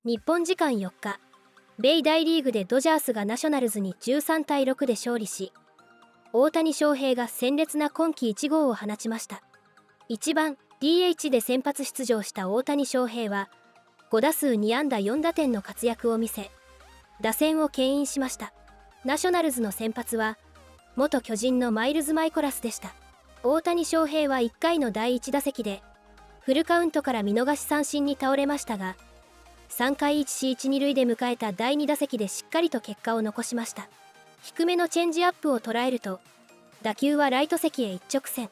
日本時間4日、米大リーグでドジャースがナショナルズに13対6で勝利し、大谷翔平が鮮烈な今季1号を放ちました。1番 DH で先発出場した大谷翔平は、5打数2安打4打点の活躍を見せ、打線を牽引しました。ナショナルズの先発は、元巨人のマイルズ・マイコラスでした。大谷翔平は1回の第1打席で、フルカウントから見逃し三振に倒れましたが、3回 1C1、2塁で迎えた第2打席でしっかりと結果を残しました。低めのチェンジアップを捉えると、打球はライト席へ一直線。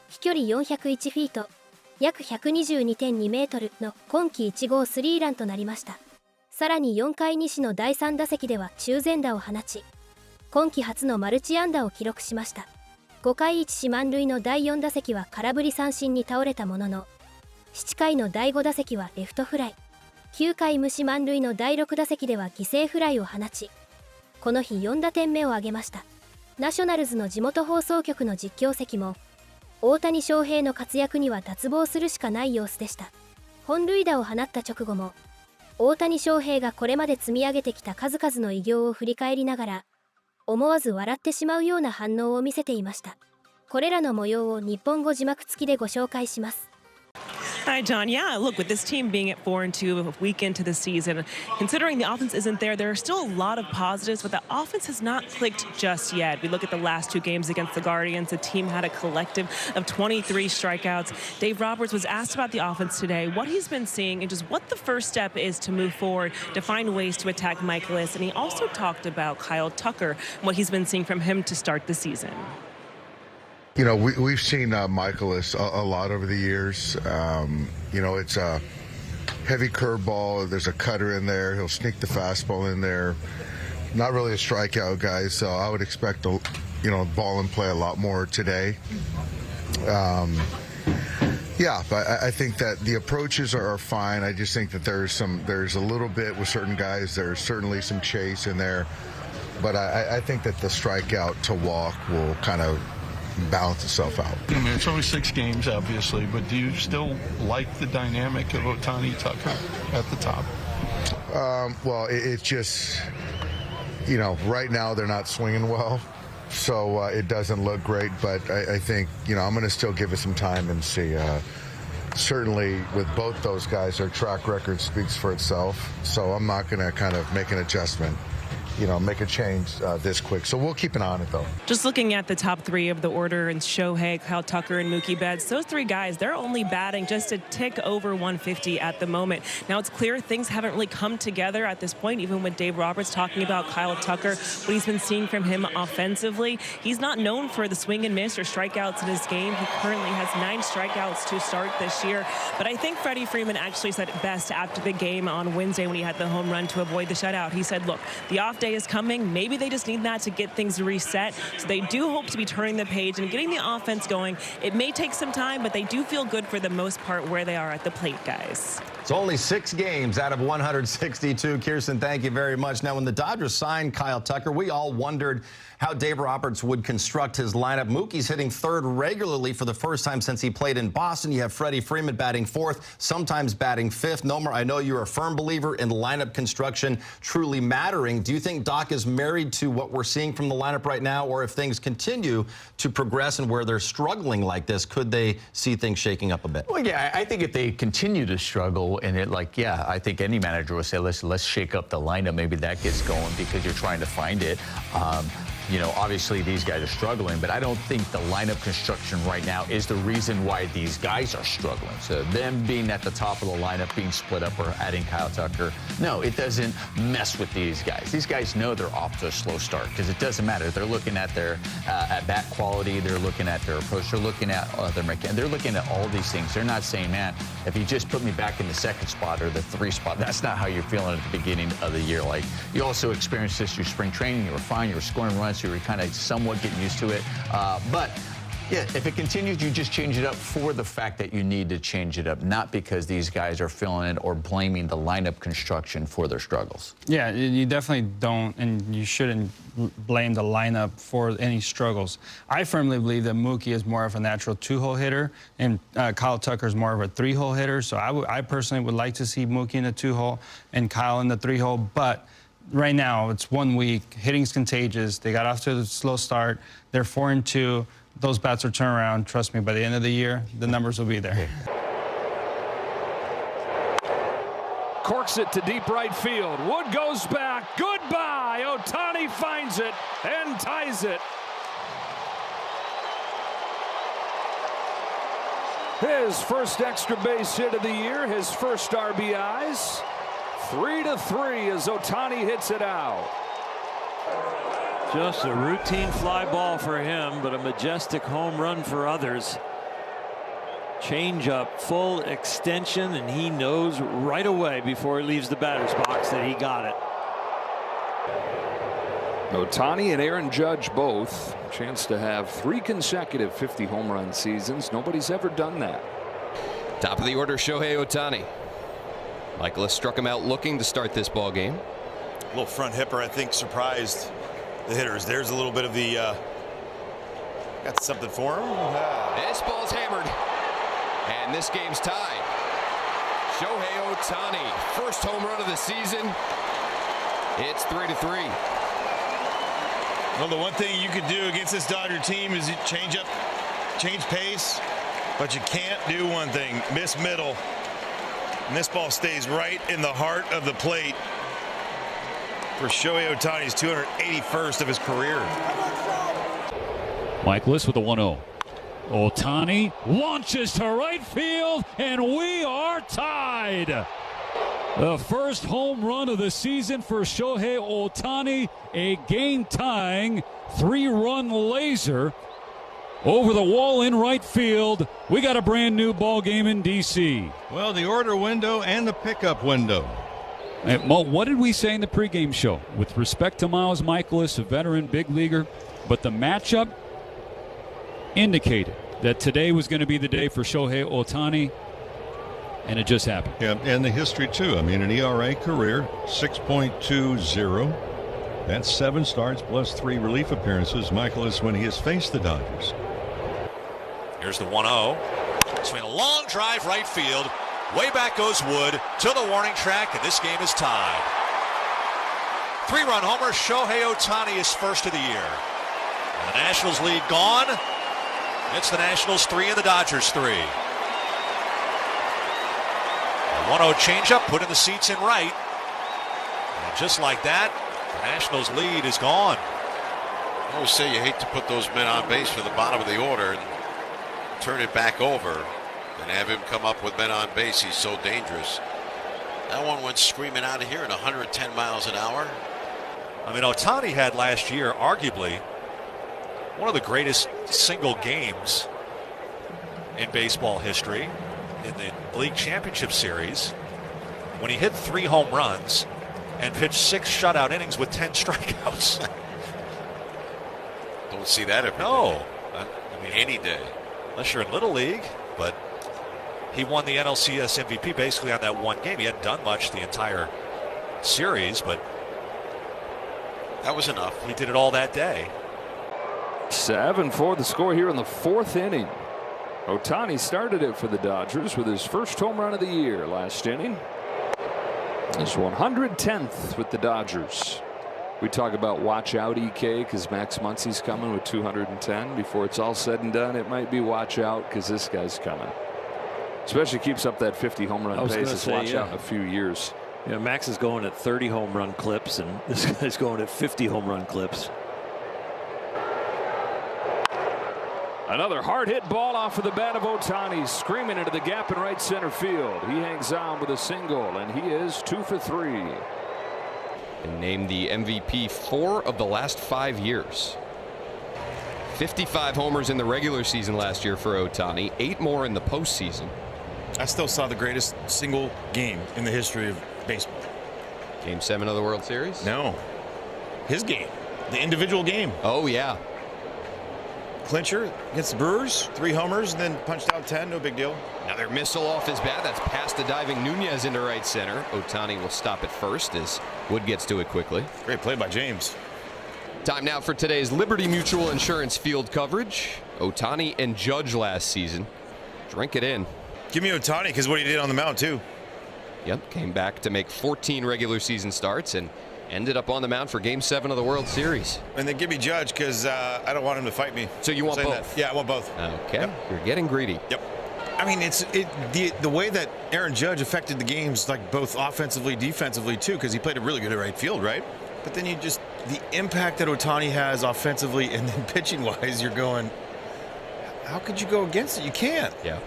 飛距離401フィート、約 122.2 メートルの今季1号スリーランとなりました。さらに4回西の第3打席では中前打を放ち、今季初のマルチ安打を記録しました。5回1死満塁の第4打席は空振り三振に倒れたものの、7回の第5打席はレフトフライ、9回無視満塁の第6打席では犠牲フライを放ち、この日4打点目を挙げました。ナショナルズの地元放送局の実況席も、大谷翔平の活躍には脱帽するしかない様子でした。本塁打を放った直後も、大谷翔平がこれまで積み上げてきた数々の偉業を振り返りながら、思わず笑ってしまうような反応を見せていました。これらの模様を日本語字幕付きでご紹介します。Hi, John. Yeah, look, with this team being at 4-2 a week into the season, considering the offense isn't there, there are still a lot of positives, but the offense has not clicked just yet. We look at the last two games against the Guardians. The team had a collective of 23 strikeouts. Dave Roberts was asked about the offense today, what he's been seeing, and just what the first step is to move forward, to find ways to attack Michaelis. And he also talked about Kyle Tucker, what he's been seeing from him to start the season. You know, we've seen Michaelis a lot over the years. You know, it's a heavy curveball. There's a cutter in there. He'll sneak the fastball in there. Not really a strikeout guy, so I would expect to, you know, ball and play a lot more today. Yeah, but I think that the approaches are fine. I just think that there's a little bit with certain guys. There's certainly some chase in there, but I think that the strikeout to walk will kind of balance itself out. I mean, it's only 6 games, obviously, but do you still like the dynamic of Ohtani Tucker at the top? Well, it's just, you know, right now they're not swinging well, so it doesn't look great, but I think, you know, I'm going to still give it some time and see. Certainly with both those guys, their track record speaks for itself, so I'm not going to kind of make an adjustment, you know, make a change this quick. So we'll keep an eye on it, though. Just looking at the top 3 of the order, and Shohei, Kyle Tucker, and Mookie Betts, those 3 guys, they're only batting just a tick over 150 at the moment. Now, it's clear things haven't really come together at this point, even with Dave Roberts talking about Kyle Tucker, what he's been seeing from him offensively. He's not known for the swing and miss or strikeouts in his game. He currently has 9 strikeouts to start this year. But I think Freddie Freeman actually said it best after the game on Wednesday when he had the home run to avoid the shutout. He said, look, the off day is coming. Maybe they just need that to get things reset. So they do hope to be turning the page and getting the offense going. It may take some time, but they do feel good for the most part where they are at the plate, guys. It's only 6 games out of 162. Kirsten, thank you very much. Now, when the Dodgers signed Kyle Tucker, we all wondered how Dave Roberts would construct his lineup. Mookie's hitting 3rd regularly for the first time since he played in Boston. You have Freddie Freeman batting 4th, sometimes batting 5th. Nomer, I know you're a firm believer in lineup construction truly mattering. Do you think Doc is married to what we're seeing from the lineup right now, or if things continue to progress and where they're struggling like this, could they see things shaking up a bit? Well, yeah, I think if they continue to struggle and yeah, I think any manager will say, let's shake up the lineup. Maybe that gets going because you're trying to find it. You know, obviously these guys are struggling, but I don't think the lineup construction right now is the reason why these guys are struggling. So them being at the top of the lineup, being split up, or adding Kyle Tucker, no, it doesn't mess with these guys. These guys know they're off to a slow start because it doesn't matter. They're looking at their at-bat quality. They're looking at their approach. They're looking at their mechanics. They're looking at all these things. They're not saying, man, if you just put me back in the 2nd spot or the 3 spot, that's not how you're feeling at the beginning of the year. Like, you also experienced this through spring training. You were fine. You were scoring runs. You were kind of somewhat getting used to it. But Yeah, if it continues, you just change it up for the fact that you need to change it up, not because these guys are feeling it or blaming the lineup construction for their struggles. Yeah, you definitely don't, and you shouldn't blame the lineup for any struggles. I firmly believe that Mookie is more of a natural two-hole hitter, and Kyle Tucker is more of a three-hole hitter. So I personally would like to see Mookie in the two-hole and Kyle in the three-hole, but right now it's 1 week. Hitting's contagious. They got off to a slow start. They're 4-2. Those bats will turn around. Trust me, by the end of the year, the numbers will be there. Corks it to deep right field. Wood goes back. Goodbye. Ohtani finds it and ties it. His first extra base hit of the year, his first RBIs. 3-3 as Ohtani hits it out. Just a routine fly ball for him, but a majestic home run for others. Change up, full extension, and he knows right away before he leaves the batter's box that he got it. Ohtani and Aaron Judge both. Chance to have 3 consecutive 50 home run seasons. Nobody's ever done that. Top of the order, Shohei Ohtani. Michaelis struck him out looking to start this ball game. A little front hipper, I think, surprised the hitters. There's a little bit of the got something for him. This ball's hammered, and this game's tied. Shohei Ohtani, first home run of the season. It's 3-3. Well, the one thing you could do against this Dodger team is change pace, but you can't do one thing: miss middle. And this ball stays right in the heart of the plate for Shohei Ohtani's 281st of his career. Michaelis with a 1-0. Ohtani launches to right field, and we are tied. The first home run of the season for Shohei Ohtani, a game-tying 3-run laser over the wall in right field. We got a brand new ball game in D.C. Well, the order window and the pickup window. Mo, what did we say in the pregame show? With respect to Miles Michaelis, a veteran big leaguer, but the matchup indicated that today was going to be the day for Shohei Ohtani, and it just happened. Yeah, and the history, too. I mean, an ERA career, 6.20. That's 7 starts plus 3 relief appearances. Michaelis when he has faced the Dodgers. Here's the 1-0. Swing a long drive right field. Way back goes Wood to the warning track, and this game is tied. 3-run homer. Shohei Ohtani is first of the year. And the Nationals lead gone. It's the Nationals 3 and the Dodgers 3. A 1-0 changeup put in the seats in right. And just like that, the Nationals lead is gone. I always say you hate to put those men on base for the bottom of the order and turn it back over and have him come up with men on base. He's so dangerous. That one went screaming out of here at 110 miles an hour. I mean, Ohtani had last year arguably one of the greatest single games in baseball history in the League Championship Series when he hit 3 home runs and pitched 6 shutout innings with 10 strikeouts. Don't see that every day. I mean, any day. Unless you're in Little League, but he won the NLCS MVP basically on that one game. He hadn't done much the entire series, but that was enough. He did it all that day. 7-4 the score here in the 4th inning. Ohtani started it for the Dodgers with his first home run of the year last inning. His 110th with the Dodgers. We talk about watch out EK because Max Muncy's coming with 210. Before it's all said and done, it might be watch out because this guy's coming. Especially keeps up that 50 home run pace. Watch out in a few years. Yeah, Max is going at 30 home run clips, and this guy's going at 50 home run clips. Another hard hit ball off of the bat of Ohtani, screaming into the gap in right center field. He hangs on with a single, and he is 2 for 3. And named the MVP 4 of the last 5 years. 55 homers in the regular season last year for Ohtani, 8 more in the postseason. I still saw the greatest single game in the history of baseball. Game 7 of the World Series? No. His game. The individual game. Oh, yeah. clincher against the Brewers, 3 homers, and then punched out 10, no big deal. Another missile off his bat. That's past the diving Nunez into right center. Ohtani will stop at first as Wood gets to it quickly. Great play by James. Time now for today's Liberty Mutual Insurance field coverage. Ohtani and Judge last season. Drink it in. Give me Ohtani because what he did on the mound, too. Yep, came back to make 14 regular season starts and ended up on the mound for Game 7 of the World Series. And then give me Judge because I don't want him to fight me. So you want both? That. Yeah, I want both. Okay, yep. You're getting greedy. Yep. I mean, the way that Aaron Judge affected the games, like both offensively, defensively, too, because he played a really good at right field, right? But then the impact that Ohtani has offensively and then pitching-wise, you're going, how could you go against it? You can't. Yeah.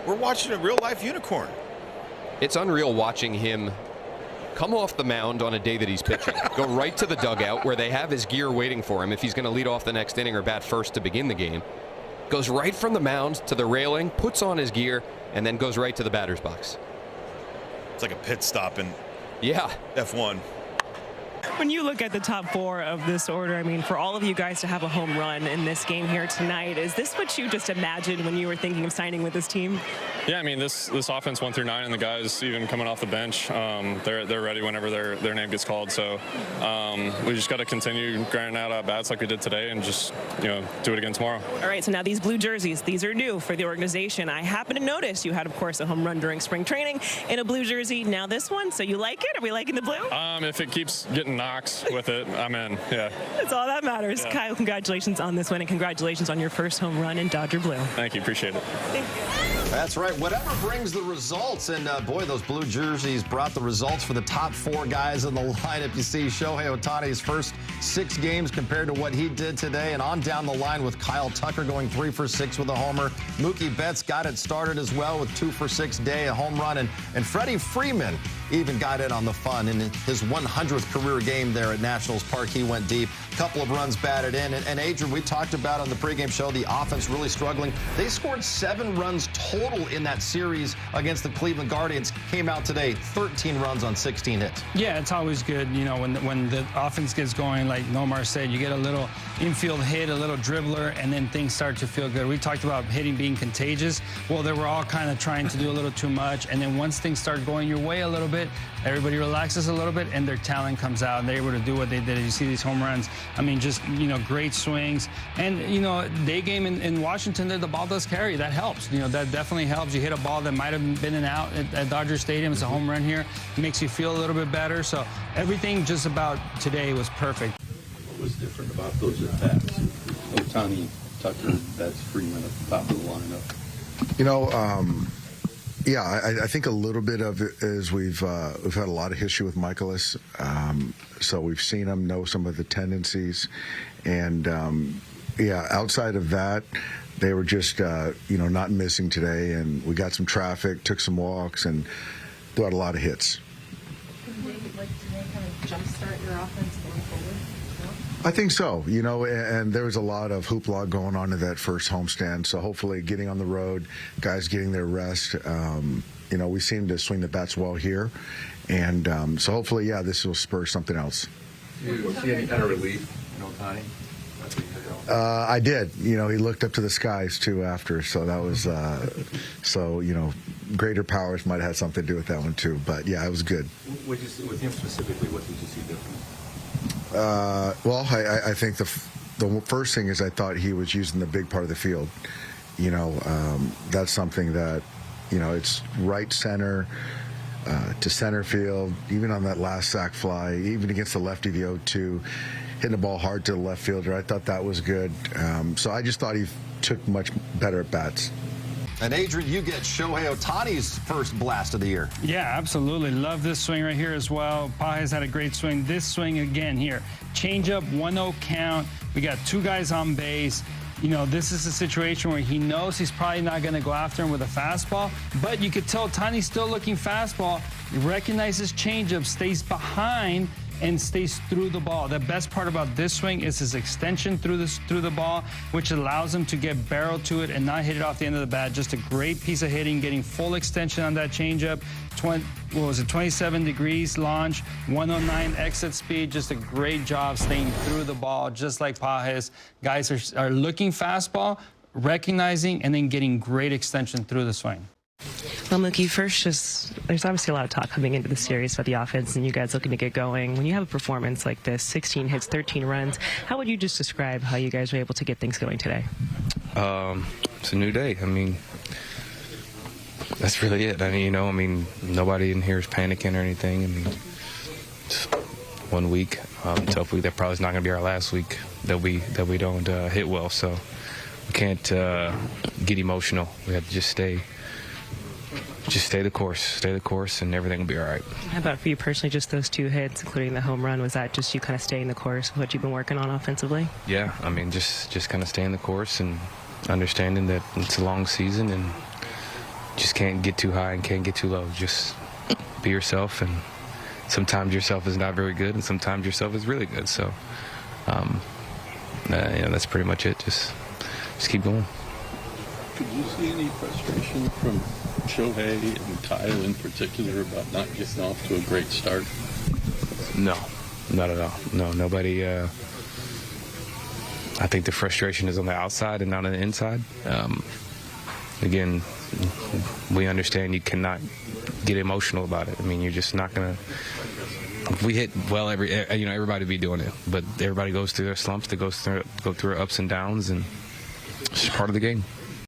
We're watching a real-life unicorn. It's unreal watching him come off the mound on a day that he's pitching. Go right to the dugout where they have his gear waiting for him if he's going to lead off the next inning or bat first to begin the game. Goes right from the mound to the railing, puts on his gear, and then goes right to the batter's box. It's like a pit stop in F1. When you look at the top 4 of this order, I mean, for all of you guys to have a home run in this game here tonight, is this what you just imagined when you were thinking of signing with this team? Yeah, I mean, this offense 1 through 9, and the guys even coming off the bench, they're ready whenever their name gets called. So we just got to continue grinding out at bats like we did today, and just do it again tomorrow. All right, so now these blue jerseys, these are new for the organization. I happen to notice you had, of course, a home run during spring training in a blue jersey. Now this one, so you like it? Are we liking the blue? If it keeps getting knocks with it, I'm in. Yeah. That's all that matters. Yeah. Kyle, congratulations on this win, and congratulations on your first home run in Dodger blue. Thank you. Appreciate it. Thank you. That's right. Whatever brings the results. And, boy, those blue jerseys brought the results for the top 4 guys in the lineup. You see Shohei Ohtani's first 6 games compared to what he did today. And on down the line with Kyle Tucker going 3 for 6 with a homer. Mookie Betts got it started as well with 2 for 6 day, a home run. And Freddie Freeman even got in on the fun. In his 100th career game there at Nationals Park, he went deep. Couple of runs batted in. And Adrian, we talked about on the pregame show, the offense really struggling. They scored 7 runs total in that series against the Cleveland Guardians. Came out today, 13 runs on 16 hits. Yeah, it's always good, when the offense gets going, like Nomar said, you get a little infield hit, a little dribbler, and then things start to feel good. We talked about hitting being contagious. Well, they were all kind of trying to do a little too much, and then once things start going your way a little bit, everybody relaxes a little bit, and their talent comes out, and they're able to do what they did. You see these home runs. I mean, just, great swings. And, day game in Washington, the ball does carry. That helps. That definitely helps. You hit a ball that might have been an out at Dodger Stadium. It's a home run here. It makes you feel a little bit better. So everything just about today was perfect. What was different about those at-bats? Ohtani, Tucker, that's Freeman at the top of the lineup. Yeah, I think a little bit of it is we've had a lot of history with Michaelis, so we've seen him, know some of the tendencies, and outside of that, they were just not missing today, and we got some traffic, took some walks, and threw out a lot of hits. Can they, like today, kind of jumpstart your offense going forward? I think so, and there was a lot of hoopla going on in that first homestand. So hopefully getting on the road, guys getting their rest. We seem to swing the bats well here. And so hopefully, this will spur something else. Do you see any kind of relief in Ohtani? I did. He looked up to the skies, too, after. So that was, greater powers might have had something to do with that one, too. But, yeah, it was good. With him specifically, what did you see different? I think the first thing is I thought he was using the big part of the field. That's something that, it's right center to center field, even on that last sac fly, even against the lefty, the 0-2, hitting the ball hard to the left fielder. I thought that was good. So I just thought he took much better at bats. And Adrian, you get Shohei Ohtani's first blast of the year. Yeah, absolutely. Love this swing right here as well. Pages had a great swing. This swing again here. Changeup, 1-0 count. We got 2 guys on base. This is a situation where he knows he's probably not going to go after him with a fastball, but you could tell Ohtani's still looking fastball. He recognizes changeup, stays behind, and stays through the ball. The best part about this swing is his extension through the ball, which allows him to get barrel to it and not hit it off the end of the bat. Just a great piece of hitting, getting full extension on that changeup. 27 degrees launch, 109 exit speed. Just a great job staying through the ball, just like Pages. Guys are looking fastball, recognizing, and then getting great extension through the swing. Well, Mookie, first, there's obviously a lot of talk coming into the series about the offense and you guys looking to get going. When you have a performance like this, 16 hits, 13 runs, how would you just describe how you guys were able to get things going today? It's a new day. I mean, that's really it. I mean, nobody in here is panicking or anything. I mean, it's 1 week, tough week. That probably is not going to be our last week that we don't hit well. So we can't get emotional. We have to just stay the course, and everything will be all right. How about for you personally, just those 2 hits, including the home run? Was that just you kind of staying the course of what you've been working on offensively? Yeah, I mean, just kind of staying the course and understanding that it's a long season and just can't get too high and can't get too low. Just be yourself, and sometimes yourself is not very good, and sometimes yourself is really good. So, that's pretty much it. Just keep going. Could you see any frustration from Shohei and Kyle in particular about not getting off to a great start? No, not at all. No, nobody. I think the frustration is on the outside and not on the inside. Again, we understand you cannot get emotional about it. I mean, you're just not gonna. If we hit well, everybody be doing it, but everybody goes through their slumps. They go through ups and downs, and it's just part of the game.